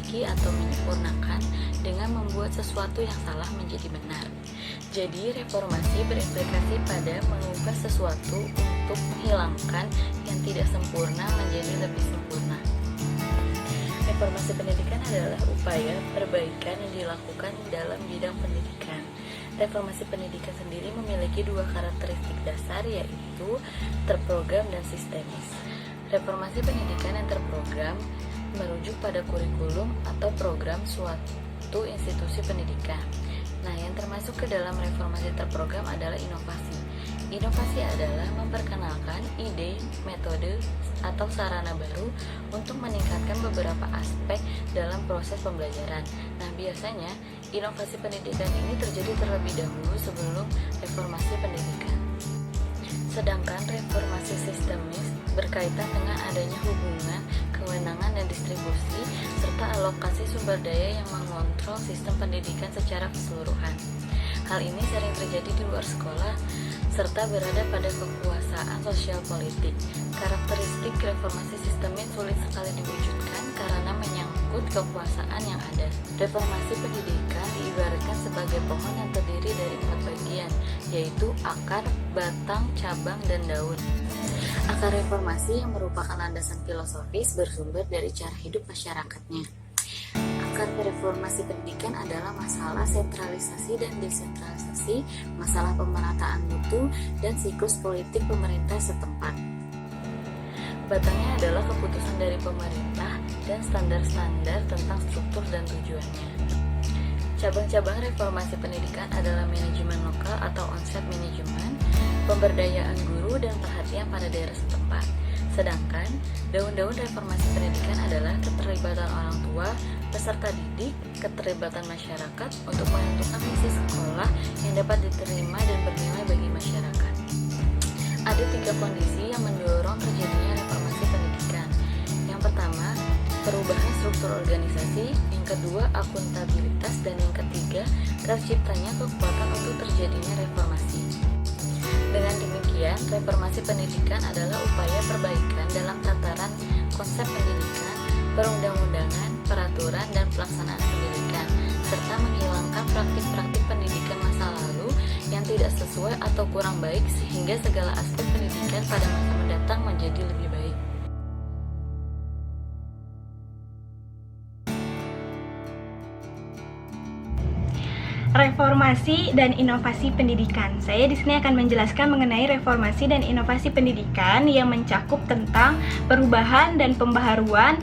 memperbaiki atau menyempurnakan dengan membuat sesuatu yang salah menjadi benar. Jadi, reformasi berimplikasi pada mengubah sesuatu untuk menghilangkan yang tidak sempurna menjadi lebih sempurna. Reformasi pendidikan adalah upaya perbaikan yang dilakukan dalam bidang pendidikan. Reformasi pendidikan sendiri memiliki dua karakteristik dasar, yaitu terprogram dan sistemis. Reformasi pendidikan yang terprogram merujuk pada kurikulum atau program suatu institusi pendidikan. Nah, yang termasuk ke dalam reformasi terprogram adalah inovasi. Inovasi adalah memperkenalkan ide, metode, atau sarana baru untuk meningkatkan beberapa aspek dalam proses pembelajaran. Nah, biasanya inovasi pendidikan ini terjadi terlebih dahulu sebelum reformasi pendidikan. Sedangkan reformasi sistemis berkaitan dengan adanya hubungan, kewenangan, dan distribusi, serta alokasi sumber daya yang mengontrol sistem pendidikan secara keseluruhan. Hal ini sering terjadi di luar sekolah, serta berada pada kekuasaan sosial politik. Karakteristik reformasi sistemis sulit sekali diwujudkan karena menyangkut kekuasaan yang ada. Reformasi pendidikan diibaratkan sebagai pohon yang terdiri dari 4 bagian, yaitu akar, batang, cabang, dan daun. Akar reformasi yang merupakan landasan filosofis bersumber dari cara hidup masyarakatnya. Akar reformasi pendidikan adalah masalah sentralisasi dan desentralisasi, masalah pemerataan mutu, dan siklus politik pemerintah setempat. Batangnya adalah keputusan dari pemerintah dan standar-standar tentang struktur dan tujuannya. Cabang-cabang reformasi pendidikan adalah manajemen lokal atau onsite management, pemberdayaan guru, dan perhatian pada daerah setempat. Sedangkan daun-daun reformasi pendidikan adalah keterlibatan orang tua, peserta didik, keterlibatan masyarakat untuk menentukan misi sekolah yang dapat diterima dan bernilai bagi masyarakat. Ada 3 kondisi yang mendorong terjadinya reformasi pendidikan. Yang pertama, perubahan struktur organisasi. Yang kedua, akuntabilitas. Dan yang ketiga, terciptanya kekuatan untuk terjadinya reformasi. Dengan demikian, reformasi pendidikan adalah upaya perbaikan dalam tataran konsep pendidikan, perundang-undangan, peraturan, dan pelaksanaan pendidikan, serta menghilangkan praktik-praktik pendidikan masa lalu yang tidak sesuai atau kurang baik sehingga segala aspek pendidikan pada masa mendatang menjadi lebih baik. Reformasi dan inovasi pendidikan. Saya di sini akan menjelaskan mengenai reformasi dan inovasi pendidikan yang mencakup tentang perubahan dan pembaharuan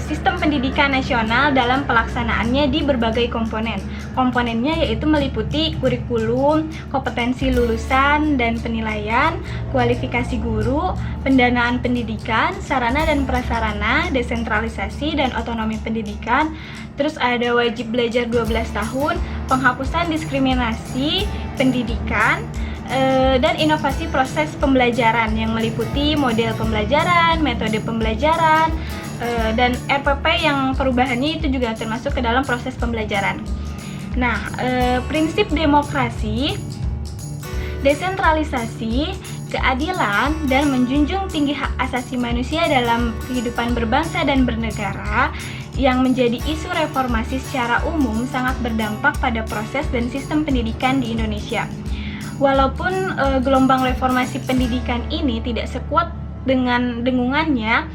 sistem pendidikan nasional dalam pelaksanaannya di berbagai komponen. Komponennya yaitu meliputi kurikulum, kompetensi lulusan dan penilaian, kualifikasi guru, pendanaan pendidikan, sarana dan prasarana, desentralisasi dan otonomi pendidikan. Terus ada wajib belajar 12 tahun, penghapusan diskriminasi pendidikan, dan inovasi proses pembelajaran yang meliputi model pembelajaran, metode pembelajaran, dan RPP yang perubahannya itu juga termasuk ke dalam proses pembelajaran. Nah, prinsip demokrasi, desentralisasi, keadilan, dan menjunjung tinggi hak asasi manusia dalam kehidupan berbangsa dan bernegara yang menjadi isu reformasi secara umum sangat berdampak pada proses dan sistem pendidikan di Indonesia. Walaupun gelombang reformasi pendidikan ini tidak sekuat dengan dengungannya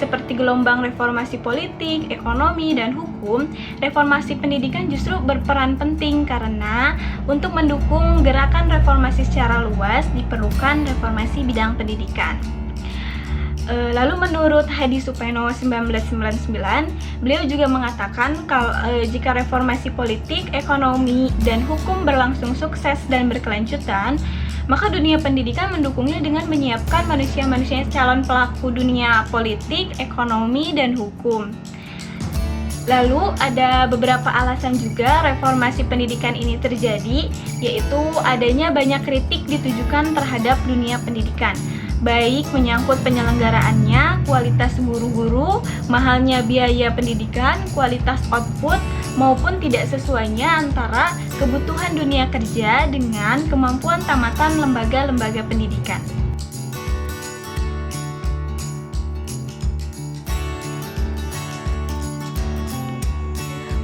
seperti gelombang reformasi politik, ekonomi, dan hukum, reformasi pendidikan justru berperan penting karena untuk mendukung gerakan reformasi secara luas diperlukan reformasi bidang pendidikan. Lalu menurut Hadi Supeno 1999, beliau juga mengatakan kalau jika reformasi politik, ekonomi, dan hukum berlangsung sukses dan berkelanjutan, maka dunia pendidikan mendukungnya dengan menyiapkan manusia-manusia calon pelaku dunia politik, ekonomi, dan hukum. Lalu ada beberapa alasan juga reformasi pendidikan ini terjadi, yaitu adanya banyak kritik ditujukan terhadap dunia pendidikan, baik menyangkut penyelenggaraannya, kualitas guru-guru, mahalnya biaya pendidikan, kualitas output, maupun tidak sesuainya antara kebutuhan dunia kerja dengan kemampuan tamatan lembaga-lembaga pendidikan.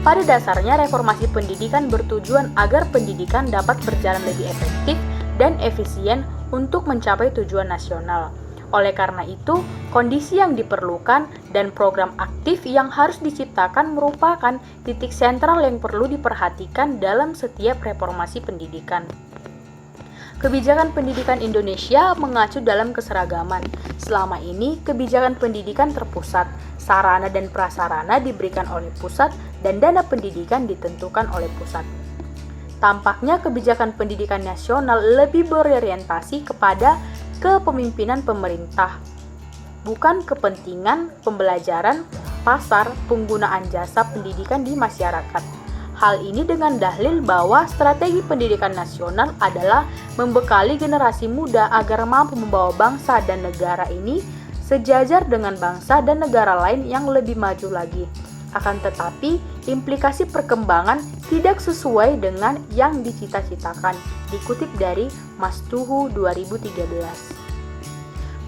Pada dasarnya, reformasi pendidikan bertujuan agar pendidikan dapat berjalan lebih efektif dan efisien untuk mencapai tujuan nasional. Oleh karena itu, kondisi yang diperlukan dan program aktif yang harus diciptakan merupakan titik sentral yang perlu diperhatikan dalam setiap reformasi pendidikan. Kebijakan pendidikan Indonesia mengacu dalam keseragaman. Selama ini, kebijakan pendidikan terpusat, sarana dan prasarana diberikan oleh pusat, dan dana pendidikan ditentukan oleh pusat. Tampaknya kebijakan pendidikan nasional lebih berorientasi kepada kepemimpinan pemerintah, bukan kepentingan pembelajaran, pasar, penggunaan jasa pendidikan di masyarakat. Hal ini dengan dalil bahwa strategi pendidikan nasional adalah membekali generasi muda agar mampu membawa bangsa dan negara ini sejajar dengan bangsa dan negara lain yang lebih maju lagi. Akan tetapi, implikasi perkembangan tidak sesuai dengan yang dicita-citakan. Dikutip dari Mas Tuhu 2013.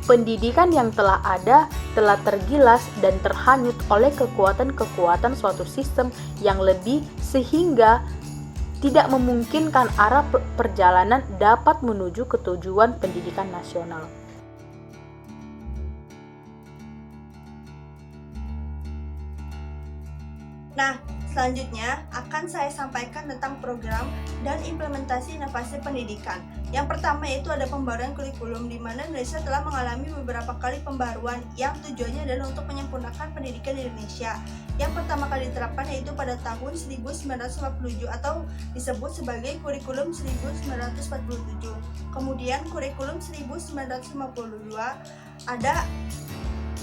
Pendidikan yang telah ada telah tergilas dan terhanyut oleh kekuatan-kekuatan suatu sistem yang lebih sehingga tidak memungkinkan arah perjalanan dapat menuju ke tujuan pendidikan nasional. Nah, selanjutnya akan saya sampaikan tentang program dan implementasi inovasi pendidikan. Yang pertama yaitu ada pembaruan kurikulum, di mana Indonesia telah mengalami beberapa kali pembaruan yang tujuannya adalah untuk menyempurnakan pendidikan di Indonesia. Yang pertama kali diterapkan yaitu pada tahun 1947 atau disebut sebagai kurikulum 1947. Kemudian kurikulum 1952, ada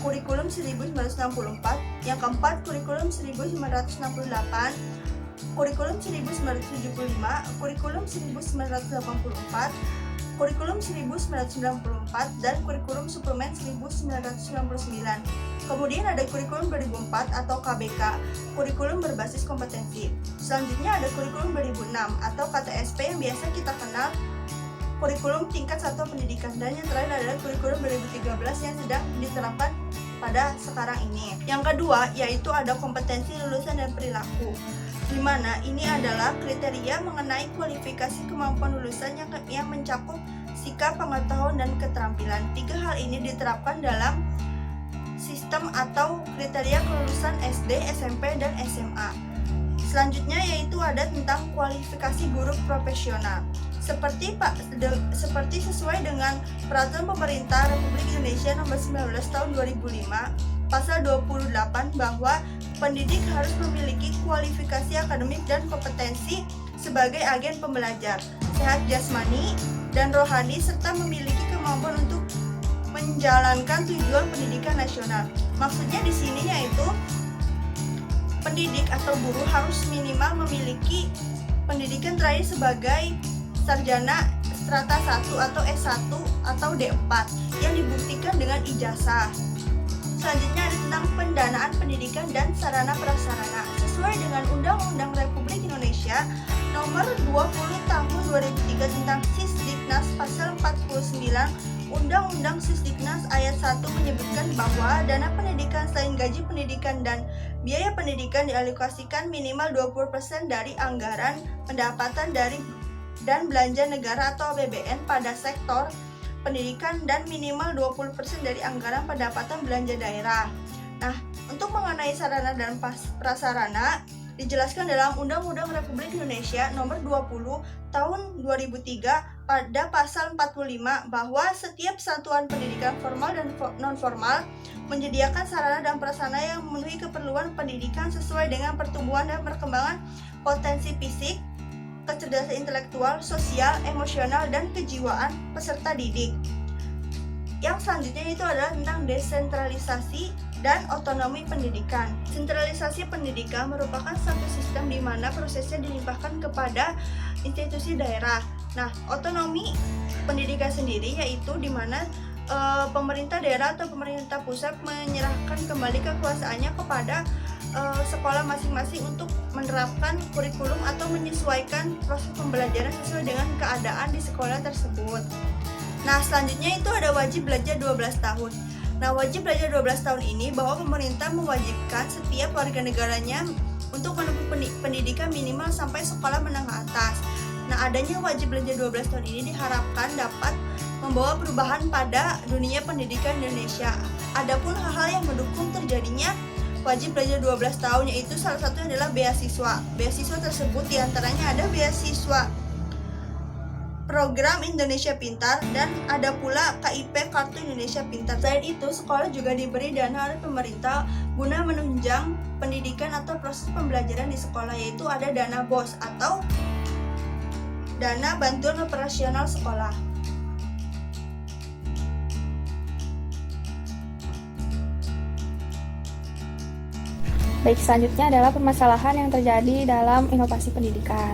kurikulum 1964, yang keempat kurikulum 1968, kurikulum 1975, kurikulum 1984, kurikulum 1994, dan kurikulum suplemen 1999. Kemudian ada kurikulum 2004 atau KBK, kurikulum berbasis kompetensi. Selanjutnya ada kurikulum 2006 atau KTSP yang biasa kita kenal kurikulum tingkat satuan pendidikan, dan yang terakhir adalah kurikulum 2013 yang sedang diterapkan pada sekarang ini. Yang kedua yaitu ada kompetensi lulusan dan perilaku, di mana ini adalah kriteria mengenai kualifikasi kemampuan lulusan yang mencakup sikap, pengetahuan, dan keterampilan. Tiga hal ini diterapkan dalam sistem atau kriteria kelulusan SD, SMP, dan SMA. Selanjutnya yaitu ada tentang kualifikasi guru profesional. Seperti sesuai dengan Peraturan Pemerintah Republik Indonesia Nomor 19 Tahun 2005, Pasal 28, bahwa pendidik harus memiliki kualifikasi akademik dan kompetensi sebagai agen pembelajar, sehat jasmani dan rohani, serta memiliki kemampuan untuk menjalankan tujuan pendidikan nasional. Maksudnya di sini yaitu pendidik atau guru harus minimal memiliki pendidikan terakhir sebagai sarjana strata 1 atau S1 atau D4 yang dibuktikan dengan ijazah. Selanjutnya ada tentang pendanaan pendidikan dan sarana prasarana. Sesuai dengan Undang-Undang Republik Indonesia Nomor 20 Tahun 2003 tentang Sisdiknas Pasal 49, Undang-Undang Sisdiknas Ayat 1 menyebutkan bahwa dana pendidikan selain gaji pendidikan dan biaya pendidikan dialokasikan minimal 20% dari anggaran pendapatan dan belanja negara atau APBN pada sektor pendidikan dan minimal 20% dari anggaran pendapatan belanja daerah. Nah, untuk mengenai sarana dan prasarana dijelaskan dalam Undang-Undang Republik Indonesia Nomor 20 Tahun 2003 pada Pasal 45 bahwa setiap satuan pendidikan formal dan non-formal menyediakan sarana dan prasarana yang memenuhi keperluan pendidikan sesuai dengan pertumbuhan dan perkembangan potensi fisik, kecerdasan intelektual, sosial, emosional, dan kejiwaan peserta didik. Yang selanjutnya itu adalah tentang desentralisasi dan otonomi pendidikan. Sentralisasi pendidikan merupakan satu sistem di mana prosesnya dilimpahkan kepada institusi daerah. Nah, otonomi pendidikan sendiri yaitu di mana pemerintah daerah atau pemerintah pusat menyerahkan kembali kekuasaannya kepada sekolah masing-masing untuk menerapkan kurikulum atau menyesuaikan proses pembelajaran sesuai dengan keadaan di sekolah tersebut. Nah, selanjutnya itu ada wajib belajar 12 tahun. Nah, wajib belajar 12 tahun ini bahwa pemerintah mewajibkan setiap warga negaranya untuk menempuh pendidikan minimal sampai sekolah menengah atas. Nah, adanya wajib belajar 12 tahun ini diharapkan dapat membawa perubahan pada dunia pendidikan Indonesia. Adapun hal-hal yang mendukung terjadinya wajib belajar 12 tahun, yaitu salah satunya adalah beasiswa. Beasiswa tersebut diantaranya ada beasiswa Program Indonesia Pintar dan ada pula KIP Kartu Indonesia Pintar. Selain itu, sekolah juga diberi dana oleh pemerintah guna menunjang pendidikan atau proses pembelajaran di sekolah, yaitu ada dana BOS atau dana bantuan operasional sekolah. Baik, selanjutnya adalah permasalahan yang terjadi dalam inovasi pendidikan.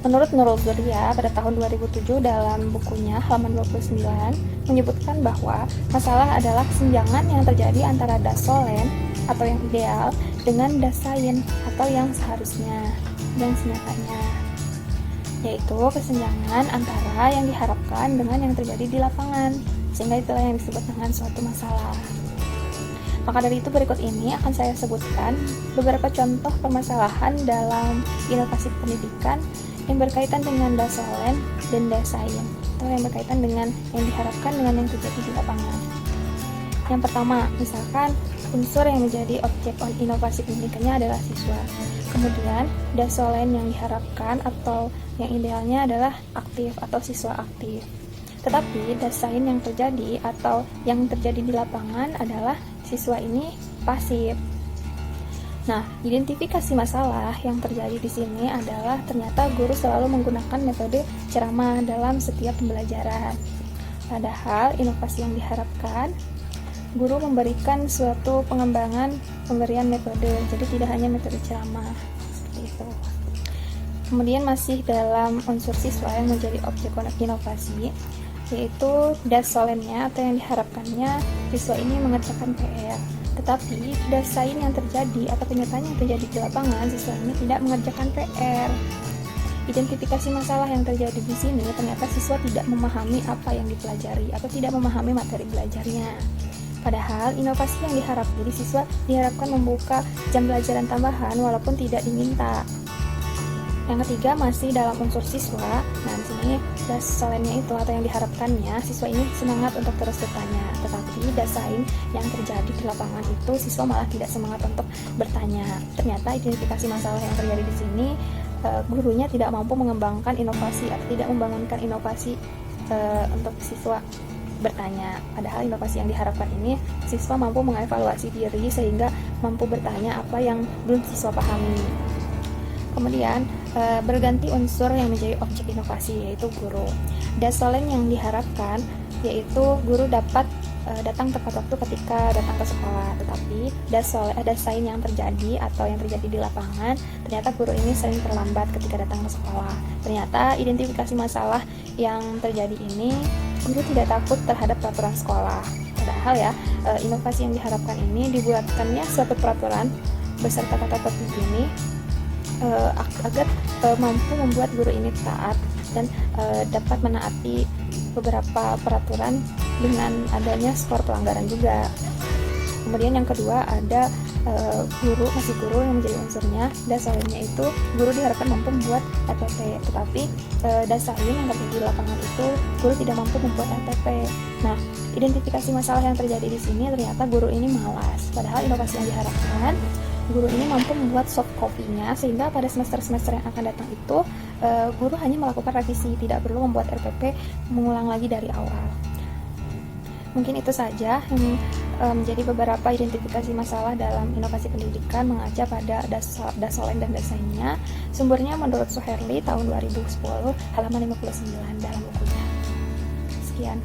Menurut Nurul Zuria, pada tahun 2007 dalam bukunya halaman 29 menyebutkan bahwa masalah adalah kesenjangan yang terjadi antara dasolen atau yang ideal dengan dasain atau yang seharusnya dan senyatanya, yaitu kesenjangan antara yang diharapkan dengan yang terjadi di lapangan, sehingga itulah yang disebut dengan suatu masalah. Maka dari itu berikut ini akan saya sebutkan beberapa contoh permasalahan dalam inovasi pendidikan yang berkaitan dengan dasolen dan dasain, atau yang berkaitan dengan yang diharapkan dengan yang terjadi di lapangan. Yang pertama, misalkan unsur yang menjadi objek inovasi pendidikannya adalah siswa. Kemudian, dasolen yang diharapkan atau yang idealnya adalah aktif atau siswa aktif. Tetapi dasain yang terjadi atau yang terjadi di lapangan adalah siswa ini pasif. Nah, identifikasi masalah yang terjadi di sini adalah ternyata guru selalu menggunakan metode ceramah dalam setiap pembelajaran. Padahal inovasi yang diharapkan, guru memberikan suatu pengembangan pemberian metode, jadi tidak hanya metode ceramah, seperti itu. Kemudian masih dalam unsur siswa yang menjadi objek inovasi, yaitu dasolennya atau yang diharapkannya siswa ini mengerjakan PR. Tetapi dasain yang terjadi atau kenyataan yang terjadi di lapangan, siswa ini tidak mengerjakan PR. Identifikasi masalah yang terjadi di sini ternyata siswa tidak memahami apa yang dipelajari atau tidak memahami materi belajarnya. Padahal inovasi yang diharapkan, jadi siswa diharapkan membuka jam pelajaran tambahan walaupun tidak diminta. Yang ketiga masih dalam unsur siswa. Nah, di sini dasolennya itu atau yang diharapkannya siswa ini semangat untuk terus bertanya. Tetapi dasain yang terjadi di lapangan itu siswa malah tidak semangat untuk bertanya. Ternyata identifikasi masalah yang terjadi di sini gurunya tidak mampu mengembangkan inovasi atau tidak membangunkan inovasi untuk siswa bertanya. Padahal inovasi yang diharapkan ini siswa mampu mengevaluasi diri sehingga mampu bertanya apa yang belum siswa pahami. Kemudian berganti unsur yang menjadi objek inovasi, yaitu guru. Dasolen yang diharapkan yaitu guru dapat datang tepat waktu ketika datang ke sekolah. Tetapi dasain yang terjadi atau yang terjadi di lapangan, ternyata guru ini sering terlambat ketika datang ke sekolah. Ternyata identifikasi masalah yang terjadi ini, guru tidak takut terhadap peraturan sekolah. Padahal ya, inovasi yang diharapkan ini dibuatkannya suatu peraturan beserta kata tertib ini agar mampu membuat guru ini taat dan dapat menaati beberapa peraturan dengan adanya skor pelanggaran juga. Kemudian yang kedua ada guru yang menjadi unsurnya. Dasainnya itu guru diharapkan mampu membuat RPP, tetapi dasain yang terjadi di lapangan itu guru tidak mampu membuat RPP. Nah, identifikasi masalah yang terjadi di sini ternyata guru ini malas. Padahal inovasi yang diharapkan guru ini mampu membuat soft copy-nya sehingga pada semester-semester yang akan datang itu guru hanya melakukan revisi, tidak perlu membuat RPP mengulang lagi dari awal. Mungkin itu saja yang menjadi beberapa identifikasi masalah dalam inovasi pendidikan mengacu pada dasolen dan dasainnya. Sumbernya menurut Suherli tahun 2010 halaman 59 dalam bukunya. Sekian.